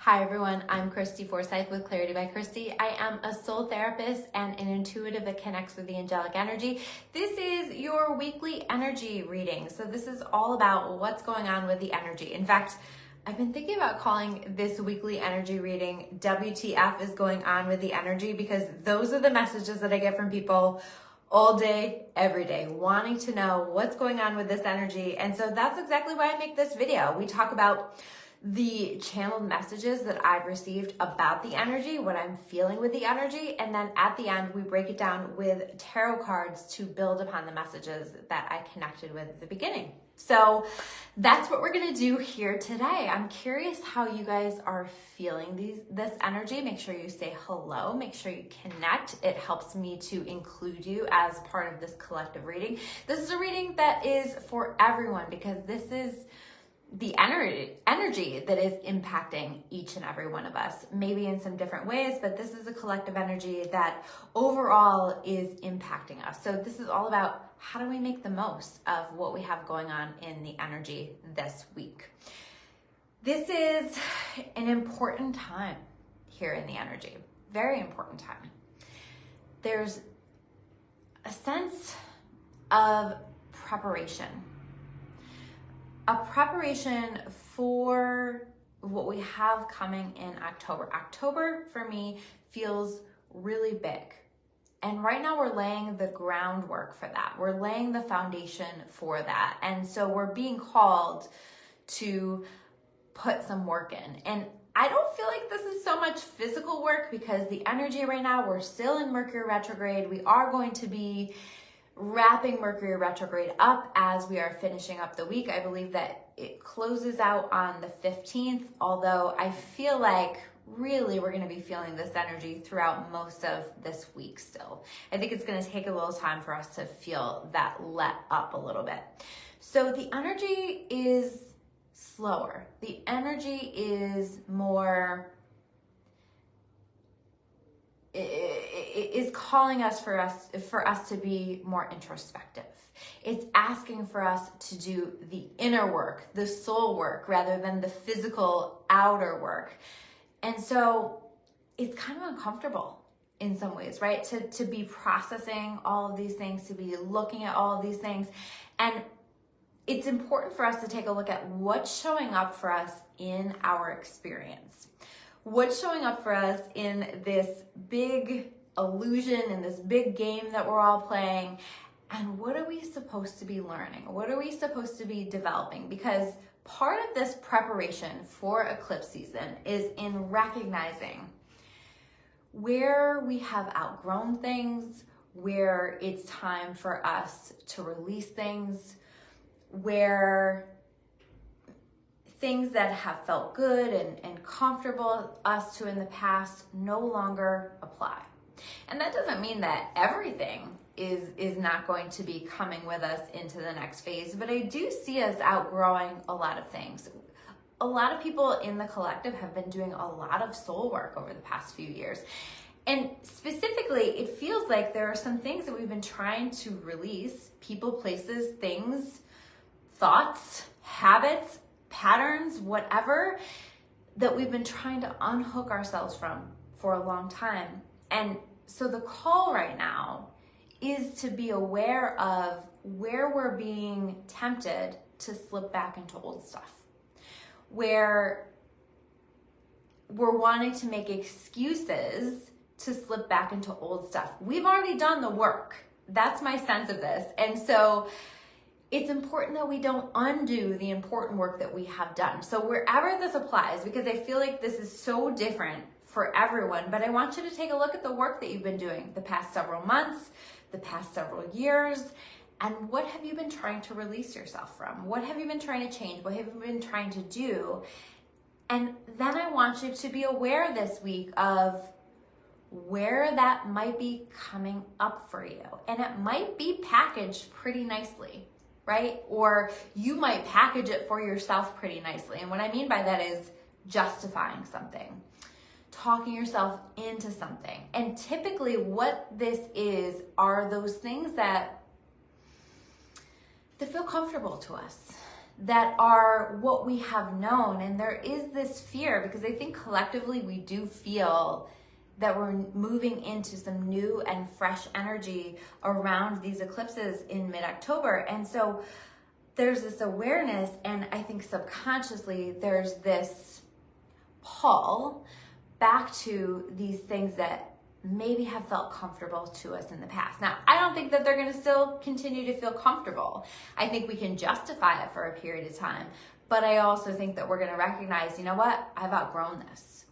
Hi everyone, I'm Christy Forsyth with Clarity by Christy. I am a soul therapist and an intuitive that connects with the angelic energy. This is your weekly energy reading. So this is all about what's going on with the energy. In fact, I've been thinking about calling this weekly energy reading WTF is going on with the energy, because those are the messages that I get from people all day, every day, wanting to know what's going on with this energy. And so that's exactly why I make this video. We talk about the channeled messages that I've received about the energy, what I'm feeling with the energy, and then at the end we break it down with tarot cards to build upon the messages that I connected with at the beginning. So that's what we're gonna do here today. I'm curious how you guys are feeling this energy. Make sure you say hello, make sure you connect. It helps me to include you as part of this collective reading. This is a reading that is for everyone, because this is the energy that is impacting each and every one of us, maybe in some different ways, but this is a collective energy that overall is impacting us. So this is all about how do we make the most of what we have going on in the energy this week. This is an important time here in the energy, very important time. There's a sense of preparation. A preparation for what we have coming in October. October for me feels really big. And right now we're laying the groundwork for that. We're laying the foundation for that. And so we're being called to put some work in. And I don't feel like this is so much physical work, because the energy right now, we're still in Mercury retrograde. We are going to be wrapping Mercury retrograde up as we are finishing up the week. I believe that it closes out on the 15th, although I feel like really we're going to be feeling this energy throughout most of this week still. I think it's going to take a little time for us to feel that let up a little bit. So the energy is slower. The energy is more, is calling us for us to be more introspective. It's asking for us to do the inner work, the soul work, rather than the physical outer work. And so it's kind of uncomfortable in some ways, right? To be processing all of these things, to be looking at all of these things. And it's important for us to take a look at what's showing up for us in our experience. What's showing up for us in this big illusion, in this big game that we're all playing, and what are we supposed to be learning? What are we supposed to be developing? Because part of this preparation for eclipse season is in recognizing where we have outgrown things, where it's time for us to release things, where things that have felt good and comfortable us to in the past no longer apply. And that doesn't mean that everything is not going to be coming with us into the next phase, but I do see us outgrowing a lot of things. A lot of people in the collective have been doing a lot of soul work over the past few years. And specifically, it feels like there are some things that we've been trying to release, people, places, things, thoughts, habits, patterns, whatever, that we've been trying to unhook ourselves from for a long time. And so the call right now is to be aware of where we're being tempted to slip back into old stuff, where we're wanting to make excuses to slip back into old stuff. We've already done the work. That's my sense of this. And so it's important that we don't undo the important work that we have done. So wherever this applies, because I feel like this is so different for everyone, but I want you to take a look at the work that you've been doing the past several months, the past several years, and what have you been trying to release yourself from? What have you been trying to change? What have you been trying to do? And then I want you to be aware this week of where that might be coming up for you. And it might be packaged pretty nicely, right? Or you might package it for yourself pretty nicely. And what I mean by that is justifying something, talking yourself into something. And typically what this is are those things that feel comfortable to us, that are what we have known. And there is this fear, because I think collectively we do feel that we're moving into some new and fresh energy around these eclipses in mid-October. And so there's this awareness, and I think subconsciously there's this pull back to these things that maybe have felt comfortable to us in the past. Now, I don't think that they're going to still continue to feel comfortable. I think we can justify it for a period of time, but I also think that we're going to recognize, you know what, I've outgrown this.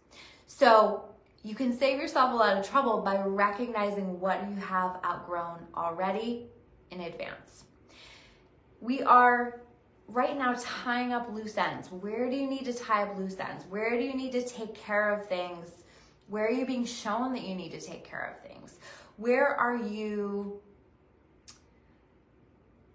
So you can save yourself a lot of trouble by recognizing what you have outgrown already in advance. We are right now tying up loose ends. Where do you need to tie up loose ends? Where do you need to take care of things? Where are you being shown that you need to take care of things? Where are you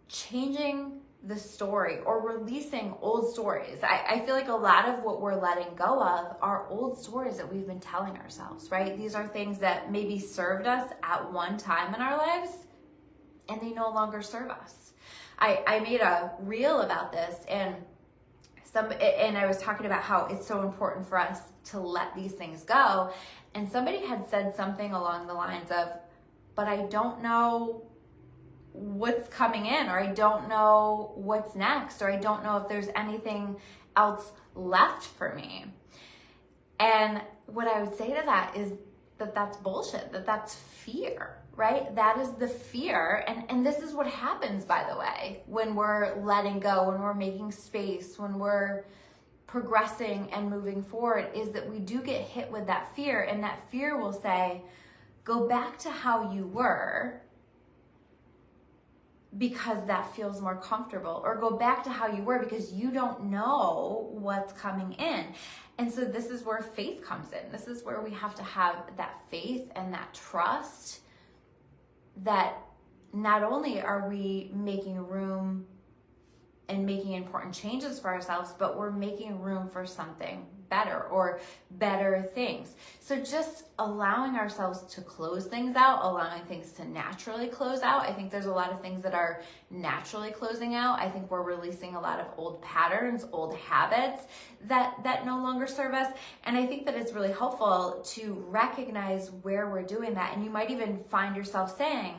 changing the story or releasing old stories? I feel like a lot of what we're letting go of are old stories that we've been telling ourselves, right? These are things that maybe served us at one time in our lives and they no longer serve us. I made a reel about this, and I was talking about how it's so important for us to let these things go. And somebody had said something along the lines of, but I don't know what's coming in, or I don't know what's next, or I don't know if there's anything else left for me. And what I would say to that is that that's bullshit, that's fear, right? That is the fear. And this is what happens, by the way, when we're letting go, when we're making space, when we're progressing and moving forward, is that we do get hit with that fear. And that fear will say, go back to how you were, because that feels more comfortable, or go back to how you were because you don't know what's coming in. And so this is where faith comes in. This is where we have to have that faith and that trust that not only are we making room and making important changes for ourselves, but we're making room for something better or better things. So just allowing ourselves to close things out, allowing things to naturally close out. I think there's a lot of things that are naturally closing out. I think we're releasing a lot of old patterns, old habits that no longer serve us. And I think that it's really helpful to recognize where we're doing that. And you might even find yourself saying,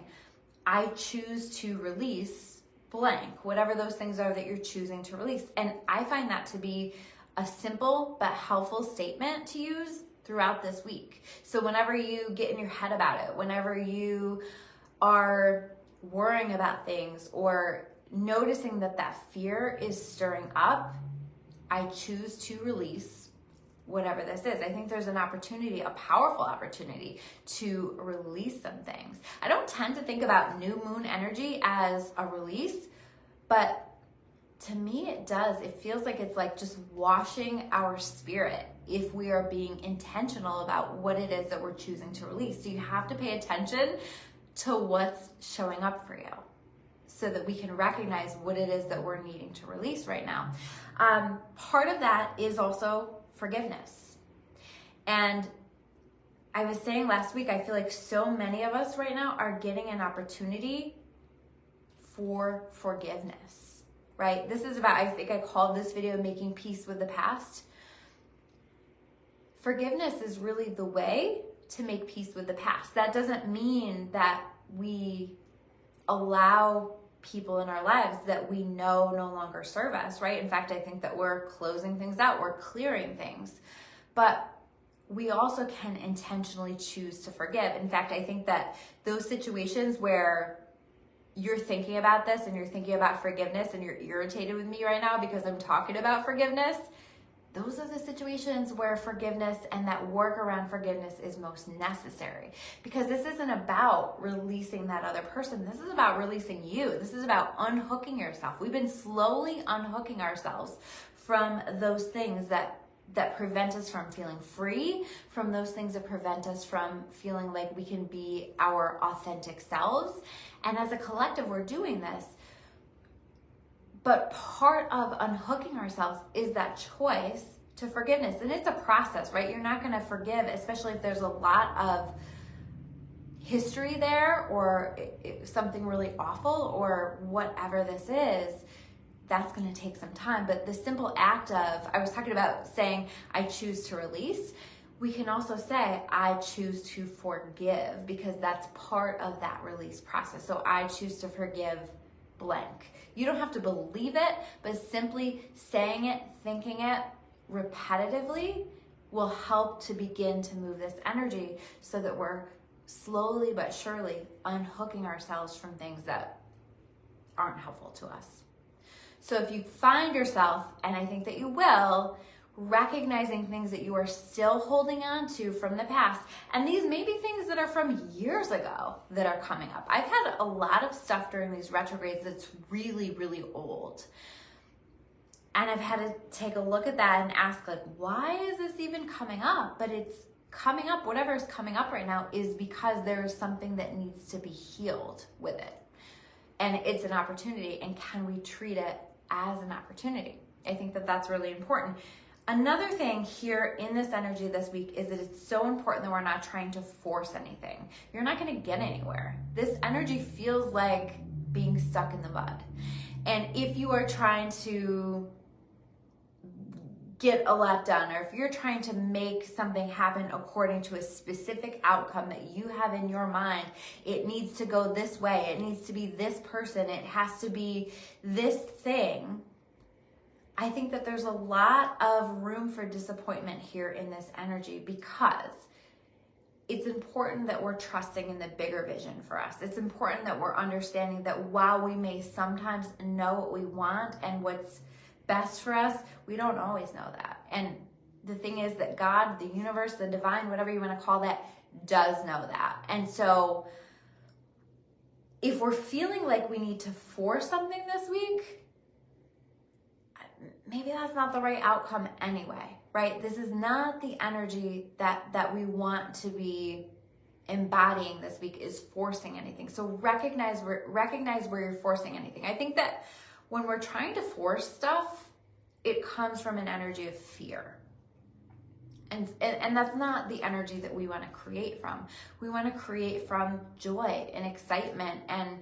I choose to release blank, whatever those things are that you're choosing to release. And I find that to be a simple but helpful statement to use throughout this week. So whenever you get in your head about it, whenever you are worrying about things or noticing that fear is stirring up, I choose to release whatever this is. I think there's an opportunity, a powerful opportunity to release some things. I don't tend to think about new moon energy as a release, but to me it does. It feels like it's like just washing our spirit if we are being intentional about what it is that we're choosing to release. So you have to pay attention to what's showing up for you so that we can recognize what it is that we're needing to release right now. Part of that is also forgiveness. And I was saying last week, I feel like so many of us right now are getting an opportunity for forgiveness, right? This is about, I think I called this video Making Peace with the Past. Forgiveness is really the way to make peace with the past. That doesn't mean that we allow people in our lives that we know no longer serve us, right? In fact, I think that we're closing things out, we're clearing things, but we also can intentionally choose to forgive. In fact, I think that those situations where you're thinking about this and you're thinking about forgiveness and you're irritated with me right now because I'm talking about forgiveness, those are the situations where forgiveness and that work around forgiveness is most necessary, because this isn't about releasing that other person. This is about releasing you. This is about unhooking yourself. We've been slowly unhooking ourselves from those things that prevent us from feeling free, from those things that prevent us from feeling like we can be our authentic selves. And as a collective, we're doing this. But part of unhooking ourselves is that choice to forgiveness. And it's a process, right? You're not going to forgive, especially if there's a lot of history there or something really awful or whatever this is. that's going to take some time. But the simple act of, I was talking about saying, I choose to release. We can also say, I choose to forgive, because that's part of that release process. So I choose to forgive blank. You don't have to believe it, but simply saying it, thinking it repetitively will help to begin to move this energy so that we're slowly but surely unhooking ourselves from things that aren't helpful to us. So if you find yourself, and I think that you will, recognizing things that you are still holding on to from the past, and these may be things that are from years ago that are coming up. I've had a lot of stuff during these retrogrades that's really, really old. And I've had to take a look at that and ask, like, why is this even coming up? But it's coming up, whatever is coming up right now is because there is something that needs to be healed with it. And it's an opportunity, and can we treat it as an opportunity? I think that that's really important. Another thing here in this energy this week is that it's so important that we're not trying to force anything. You're not going to get anywhere. This energy feels like being stuck in the mud. And if you are trying to get a lot done, or if you're trying to make something happen according to a specific outcome that you have in your mind, it needs to go this way, it needs to be this person, it has to be this thing. I think that there's a lot of room for disappointment here in this energy, because it's important that we're trusting in the bigger vision for us. It's important that we're understanding that while we may sometimes know what we want and what's best for us, we don't always know that. And the thing is that God, the universe, the divine, whatever you want to call that, does know that. And so if we're feeling like we need to force something this week, maybe that's not the right outcome anyway, right? This is not the energy that we want to be embodying this week, is forcing anything. So recognize where you're forcing anything. I think that when we're trying to force stuff, it comes from an energy of fear. And that's not the energy that we want to create from. We want to create from joy and excitement and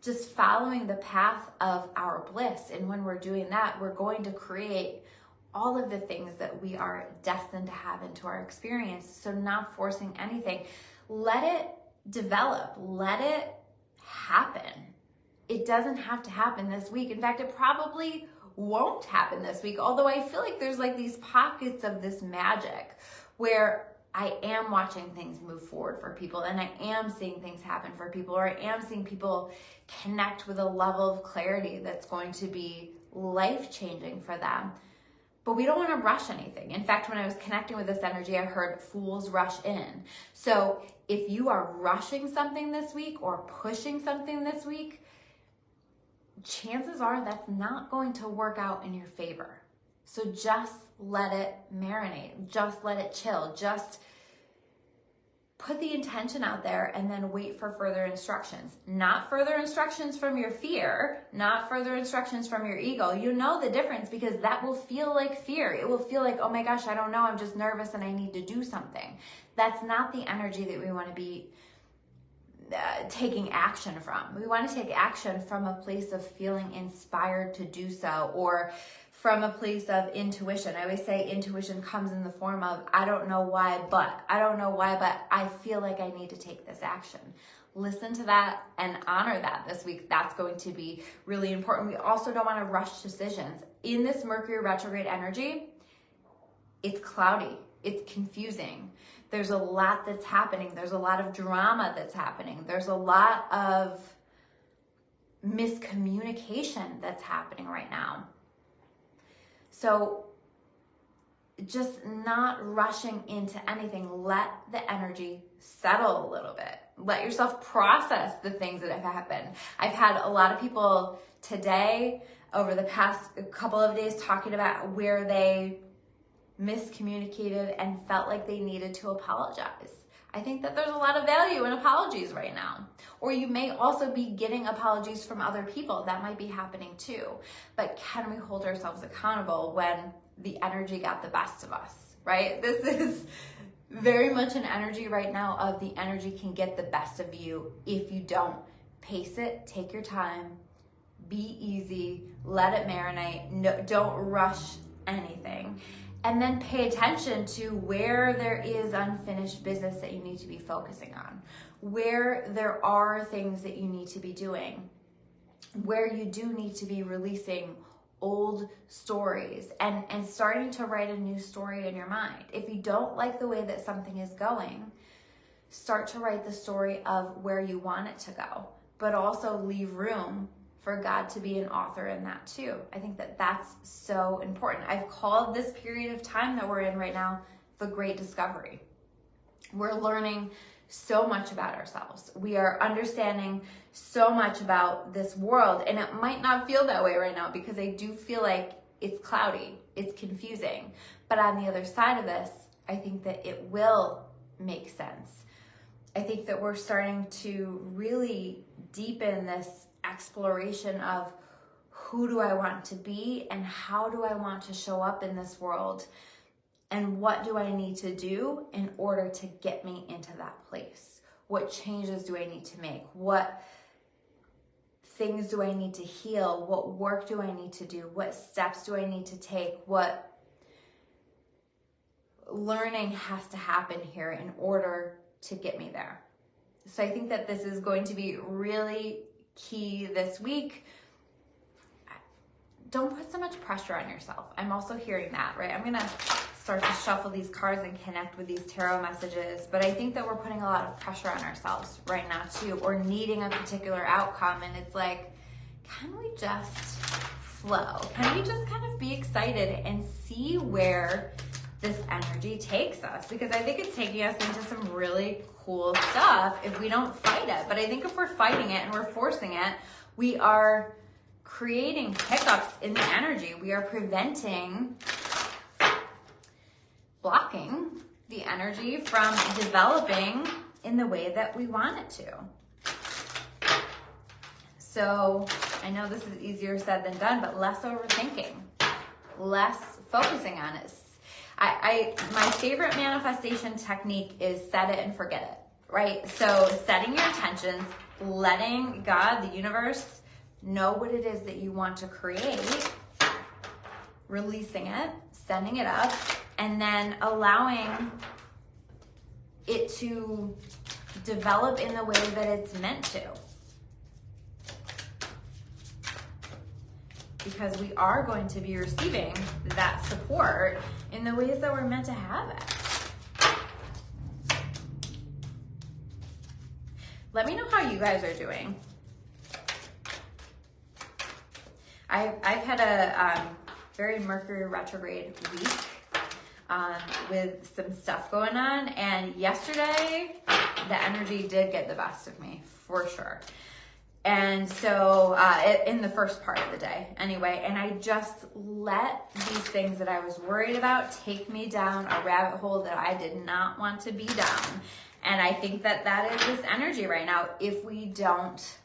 just following the path of our bliss. And when we're doing that, we're going to create all of the things that we are destined to have into our experience. So not forcing anything. Let it develop. Let it happen. It doesn't have to happen this week. In fact, it probably won't happen this week. Although I feel like there's like these pockets of this magic where I am watching things move forward for people, and I am seeing things happen for people, or I am seeing people connect with a level of clarity that's going to be life-changing for them. But we don't want to rush anything. In fact, when I was connecting with this energy, I heard fools rush in. So if you are rushing something this week or pushing something this week, chances are that's not going to work out in your favor. So just let it marinate. Just let it chill. Just put the intention out there and then wait for further instructions. Not further instructions from your fear, not further instructions from your ego. You know the difference, because that will feel like fear. It will feel like, oh my gosh, I don't know, I'm just nervous and I need to do something. That's not the energy that we want to be taking action from. We want to take action from a place of feeling inspired to do so, or from a place of intuition. I always say intuition comes in the form of, I don't know why, but I feel like I need to take this action. Listen to that and honor that this week. That's going to be really important. We also don't want to rush decisions. In this Mercury retrograde energy, it's cloudy, it's confusing. There's a lot that's happening. There's a lot of drama that's happening. There's a lot of miscommunication that's happening right now. So just not rushing into anything. Let the energy settle a little bit. Let yourself process the things that have happened. I've had a lot of people today, over the past couple of days, talking about where they miscommunicated and felt like they needed to apologize. I think that there's a lot of value in apologies right now. Or you may also be getting apologies from other people. That might be happening too. But can we hold ourselves accountable when the energy got the best of us, right? This is very much an energy right now of the energy can get the best of you if you don't pace it, take your time, be easy, let it marinate, no, don't rush anything. And then pay attention to where there is unfinished business that you need to be focusing on, where there are things that you need to be doing, where you do need to be releasing old stories and starting to write a new story in your mind. If you don't like the way that something is going, start to write the story of where you want it to go, but also leave room for God to be an author in that too. I think that that's so important. I've called this period of time that we're in right now the Great Discovery. We're learning so much about ourselves. We are understanding so much about this world, and it might not feel that way right now because I do feel like it's cloudy, it's confusing. But on the other side of this, I think that it will make sense. I think that we're starting to really deepen this exploration of who do I want to be and how do I want to show up in this world and what do I need to do in order to get me into that place? What changes do I need to make? What things do I need to heal? What work do I need to do? What steps do I need to take? What learning has to happen here in order to get me there? So I think that this is going to be really key this week. Don't put so much pressure on yourself. I'm also hearing that, right? I'm going to start to shuffle these cards and connect with these tarot messages, but I think that we're putting a lot of pressure on ourselves right now too, or needing a particular outcome, and it's like, can we just flow? Can we just kind of be excited and see where this energy takes us? Because I think it's taking us into some really cool stuff if we don't fight it. But I think if we're fighting it and we're forcing it, we are creating hiccups in the energy. We are blocking the energy from developing in the way that we want it to. So I know this is easier said than done, but less overthinking, less focusing on it. My favorite manifestation technique is set it and forget it, right? So setting your intentions, letting God, the universe, know what it is that you want to create, releasing it, sending it up, and then allowing it to develop in the way that it's meant to. Because we are going to be receiving that support in the ways that we're meant to have it. Let me know how you guys are doing. I've had a very Mercury retrograde week with some stuff going on, and yesterday the energy did get the best of me for sure. And so in the first part of the day anyway, and I just let these things that I was worried about take me down a rabbit hole that I did not want to be down. And I think that that is this energy right now. If we don't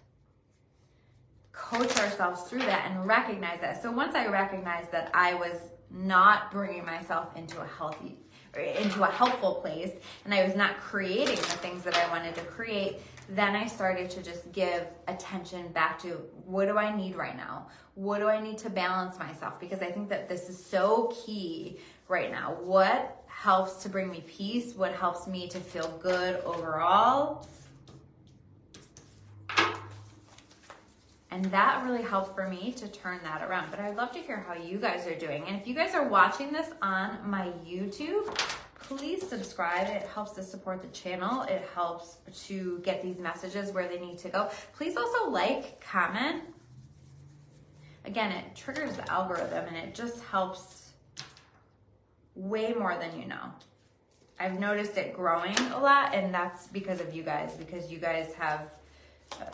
coach ourselves through that and recognize that. So once I recognized that I was not bringing myself into a helpful place, and I was not creating the things that I wanted to create, then I started to just give attention back to what do I need right now? What do I need to balance myself? Because I think that this is so key right now. What helps to bring me peace? What helps me to feel good overall? And that really helped for me to turn that around. But I'd love to hear how you guys are doing. And if you guys are watching this on my YouTube, please subscribe. It helps to support the channel. It helps to get these messages where they need to go. Please also like, comment. Again, it triggers the algorithm and it just helps way more than you know. I've noticed it growing a lot, and that's because of you guys, because you guys have,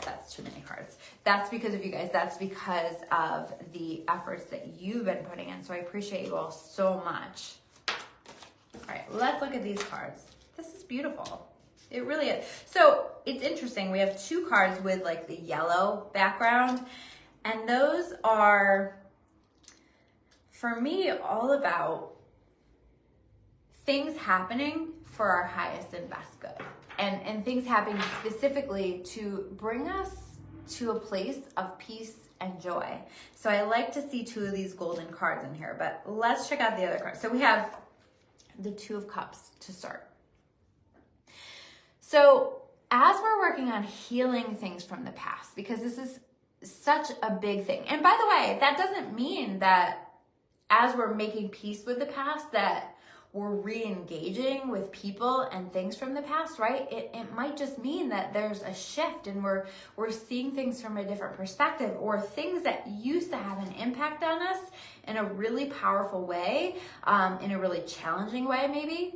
that's too many cards. That's because of you guys. That's because of the efforts that you've been putting in. So I appreciate you all so much. All right, let's look at these cards. This is beautiful. It really is. So it's interesting. We have two cards with like the yellow background, and those are, for me, all about things happening for our highest and best good. And things happening specifically to bring us to a place of peace and joy. So I like to see 2 of these golden cards in here, but let's check out the other cards. So we have the 2 of Cups to start. So as we're working on healing things from the past, because this is such a big thing. And by the way, that doesn't mean that as we're making peace with the past that we're re-engaging with people and things from the past, right? It might just mean that there's a shift and we're seeing things from a different perspective, or things that used to have an impact on us in a really powerful way, in a really challenging way maybe,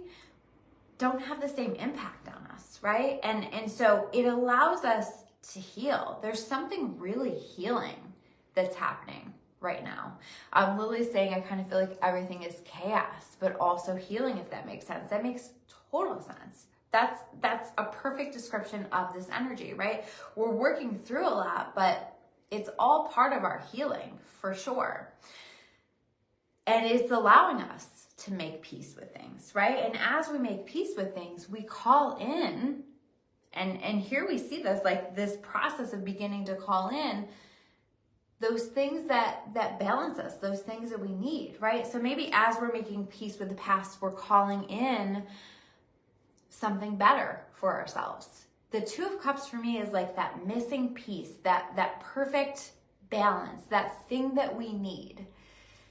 don't have the same impact on us, right? And so it allows us to heal. There's something really healing that's happening right now. Lily's saying, I kind of feel like everything is chaos, but also healing, if that makes sense. That makes total sense. That's a perfect description of this energy, right? We're working through a lot, but it's all part of our healing for sure. And it's allowing us to make peace with things, right? And as we make peace with things, we call in, and here we see this, like this process of beginning to call in those things that balance us, those things that we need, right? So maybe as we're making peace with the past, we're calling in something better for ourselves. The 2 of Cups for me is like that missing piece, that perfect balance, that thing that we need.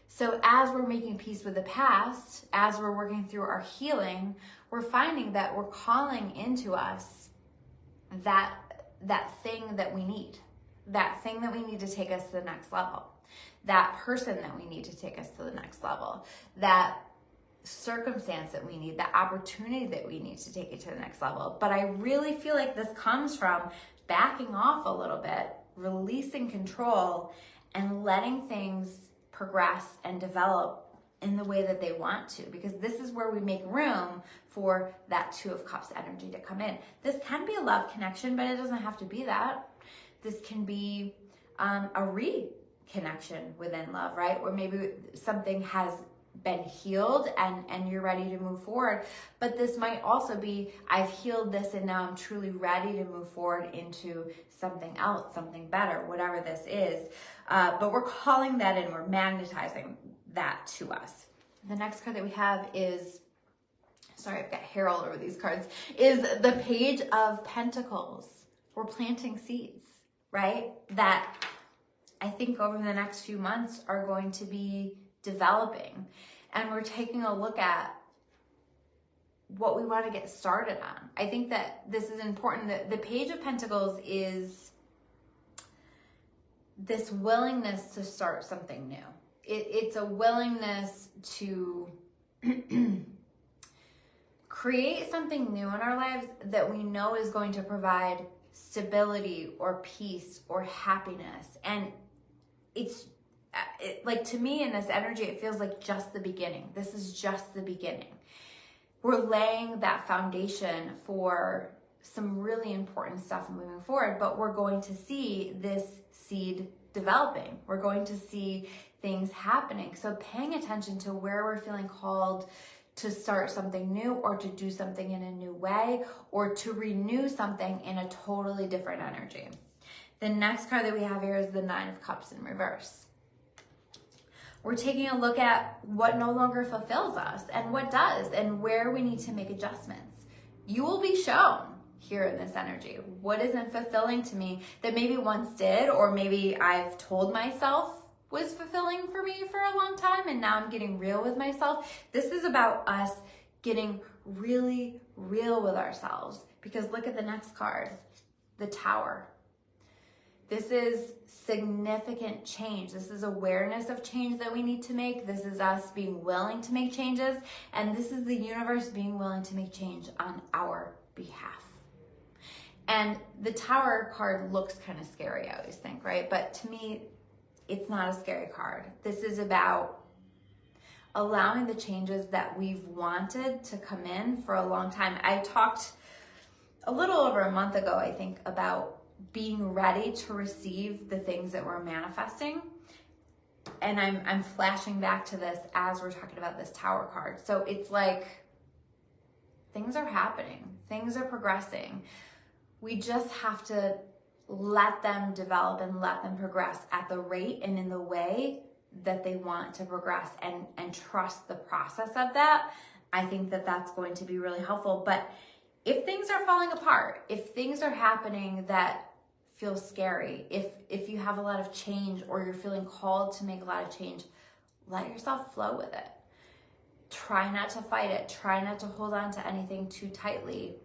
So as we're making peace with the past, as we're working through our healing, we're finding that we're calling into us that thing that we need. That thing that we need to take us to the next level, that person that we need to take us to the next level, that circumstance that we need, that opportunity that we need to take it to the next level. But I really feel like this comes from backing off a little bit, releasing control, and letting things progress and develop in the way that they want to, because this is where we make room for that 2 of Cups energy to come in. This can be a love connection, but it doesn't have to be that. This can be a reconnection within love, right? Or maybe something has been healed and you're ready to move forward. But this might also be, I've healed this and now I'm truly ready to move forward into something else, something better, whatever this is. But we're calling that in, we're magnetizing that to us. The next card that we have is, sorry, I've got hair all over these cards, is the Page of Pentacles. We're planting seeds, right? That I think over the next few months are going to be developing. And we're taking a look at what we want to get started on. I think that this is important. That the Page of Pentacles is this willingness to start something new. It's a willingness to create something new in our lives that we know is going to provide stability or peace or happiness. And it's like, to me in this energy, it feels like just the beginning. This is just the beginning. We're laying that foundation for some really important stuff moving forward, but we're going to see this seed developing. We're going to see things happening. So paying attention to where we're feeling called to start something new, or to do something in a new way, or to renew something in a totally different energy. The next card that we have here is the 9 of Cups in reverse. We're taking a look at what no longer fulfills us and what does, and where we need to make adjustments. You will be shown here in this energy what isn't fulfilling to me that maybe once did, or maybe I've told myself was fulfilling for me for a long time, and now I'm getting real with myself. This is about us getting really real with ourselves, because look at the next card, the Tower. This is significant change. This is awareness of change that we need to make. This is us being willing to make changes, and this is the universe being willing to make change on our behalf. And the Tower card looks kind of scary, I always think, right? But to me, it's not a scary card. This is about allowing the changes that we've wanted to come in for a long time. I talked a little over a month ago, I think, about being ready to receive the things that we're manifesting. And I'm flashing back to this as we're talking about this Tower card. So it's like things are happening. Things are progressing. We just have to let them develop and let them progress at the rate and in the way that they want to progress, and trust the process of that. I think that that's going to be really helpful. But if things are falling apart, if things are happening that feel scary, if you have a lot of change or you're feeling called to make a lot of change, let yourself flow with it. Try not to fight it. Try not to hold on to anything too tightly.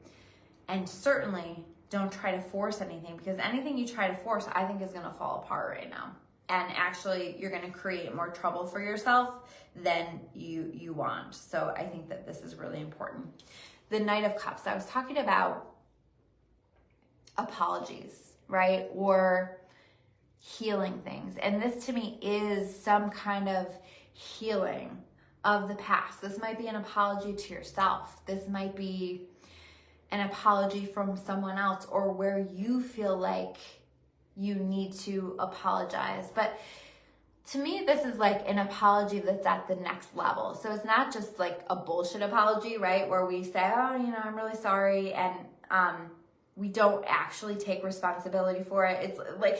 And certainly don't try to force anything, because anything you try to force, I think, is going to fall apart right now. And actually, you're going to create more trouble for yourself than you want. So I think that this is really important. The Knight of Cups, I was talking about apologies, right? Or healing things. And this to me is some kind of healing of the past. This might be an apology to yourself. This might be an apology from someone else, or where you feel like you need to apologize. But to me, this is like an apology that's at the next level. So it's not just like a bullshit apology, right? Where we say, oh, I'm really sorry. And we don't actually take responsibility for it. It's like,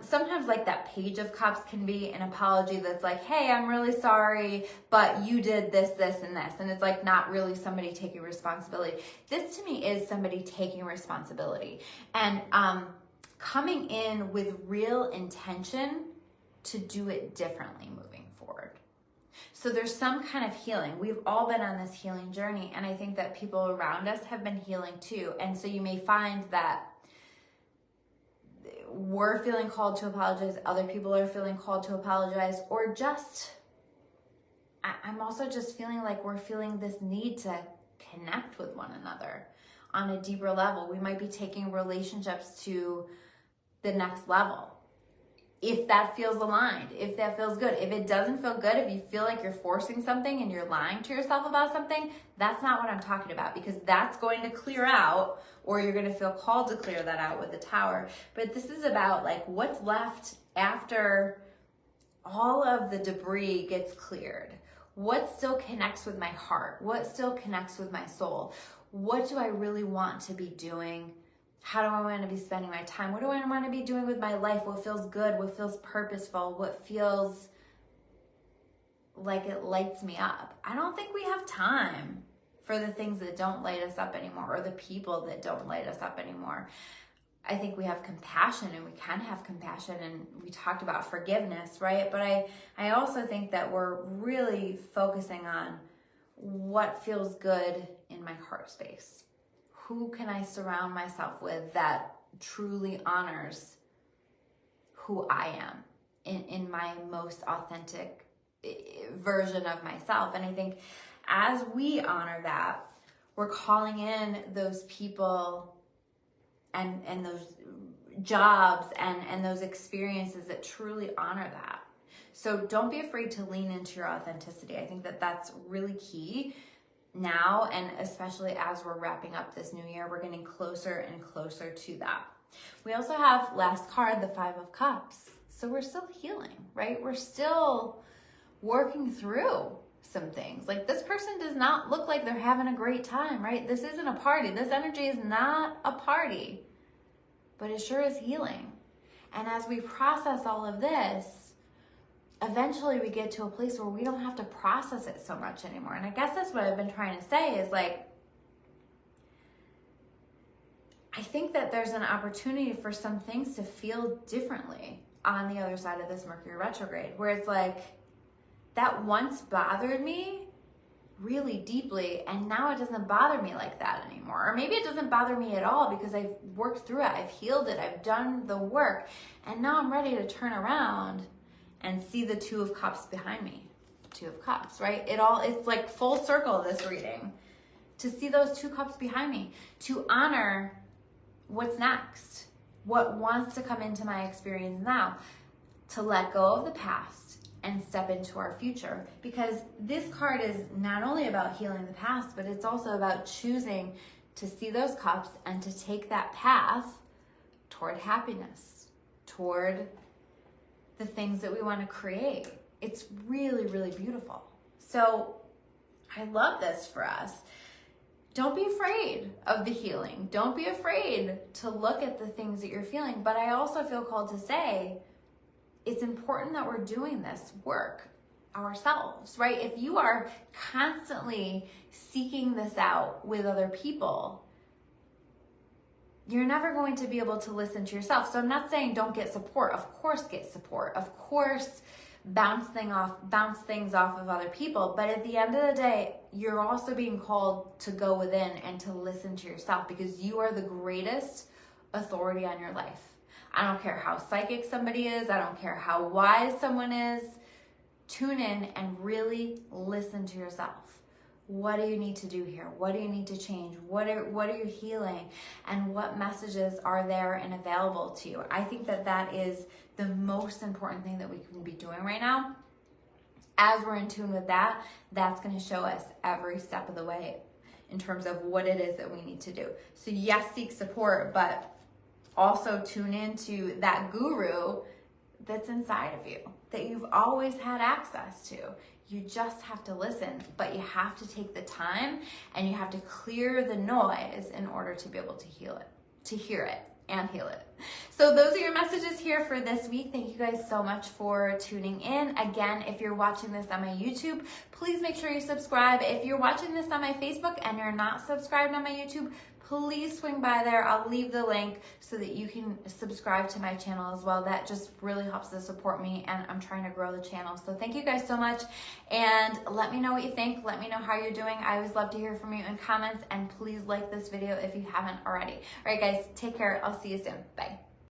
sometimes like that Page of Cups can be an apology that's like, hey, I'm really sorry, but you did this, this, and this. And it's like not really somebody taking responsibility. This to me is somebody taking responsibility and coming in with real intention to do it differently moving forward. So there's some kind of healing. We've all been on this healing journey, and I think that people around us have been healing too. And so you may find that we're feeling called to apologize, other people are feeling called to apologize, or just, I'm also just feeling like we're feeling this need to connect with one another on a deeper level. We might be taking relationships to the next level. If that feels aligned, if that feels good. If it doesn't feel good, if you feel like you're forcing something and you're lying to yourself about something, that's not what I'm talking about, because that's going to clear out, or you're going to feel called to clear that out with the Tower. But this is about like what's left after all of the debris gets cleared. What still connects with my heart? What still connects with my soul? What do I really want to be doing? How do I want to be spending my time? What do I want to be doing with my life? What feels good? What feels purposeful? What feels like it lights me up? I don't think we have time for the things that don't light us up anymore, or the people that don't light us up anymore. I think we have compassion, and we can have compassion, and we talked about forgiveness, right? But I also think that we're really focusing on what feels good in my heart space. Who can I surround myself with that truly honors who I am in my most authentic version of myself? And I think as we honor that, we're calling in those people and those jobs and those experiences that truly honor that. So don't be afraid to lean into your authenticity. I think that that's really key now, and especially as we're wrapping up this new year, we're getting closer and closer to that. We also have last card, the Five of Cups. So we're still healing, right? We're still working through some things. Like, this person does not look like they're having a great time, right? This isn't a party. This energy is not a party, but it sure is healing. And as we process all of this, eventually we get to a place where we don't have to process it so much anymore. And I guess that's what I've been trying to say is like, I think that there's an opportunity for some things to feel differently on the other side of this Mercury retrograde, where it's like, that once bothered me really deeply, and now it doesn't bother me like that anymore. Or maybe it doesn't bother me at all because I've worked through it, I've healed it, I've done the work, and now I'm ready to turn around and see the Two of Cups behind me. Two of Cups, right? It's like full circle, this reading. To see those two cups behind me, to honor what's next, what wants to come into my experience now, to let go of the past and step into our future. Because this card is not only about healing the past, but it's also about choosing to see those cups and to take that path toward happiness, toward the things that we want to create. It's really, really beautiful. So I love this for us. don't be afraid of the healing. Don't be afraid to look at the things that you're feeling. But I also feel called to say, it's important that we're doing this work ourselves, right? If you are constantly seeking this out with other people, you're never going to be able to listen to yourself. So I'm not saying don't get support. Of course, get support. Of course, bounce things off of other people. But at the end of the day, you're also being called to go within and to listen to yourself, because you are the greatest authority on your life. I don't care how psychic somebody is. I don't care how wise someone is. Tune in and really listen to yourself. What do you need to do here? What do you need to change? What are you healing? And what messages are there and available to you? I think that is the most important thing that we can be doing right now. As we're in tune with that, that's going to show us every step of the way in terms of what it is that we need to do. So yes, seek support, but also tune into that guru that's inside of you, that you've always had access to. You just have to listen, but you have to take the time and you have to clear the noise in order to be able to heal it, to hear it and heal it. So those are your messages here for this week. Thank you guys so much for tuning in. Again, if you're watching this on my YouTube, please make sure you subscribe. If you're watching this on my Facebook and you're not subscribed on my YouTube, please swing by there. I'll leave the link so that you can subscribe to my channel as well. That just really helps to support me, and I'm trying to grow the channel. So thank you guys so much, and let me know what you think. Let me know how you're doing. I always love to hear from you in comments, and please like this video if you haven't already. All right, guys, take care. I'll see you soon. Bye.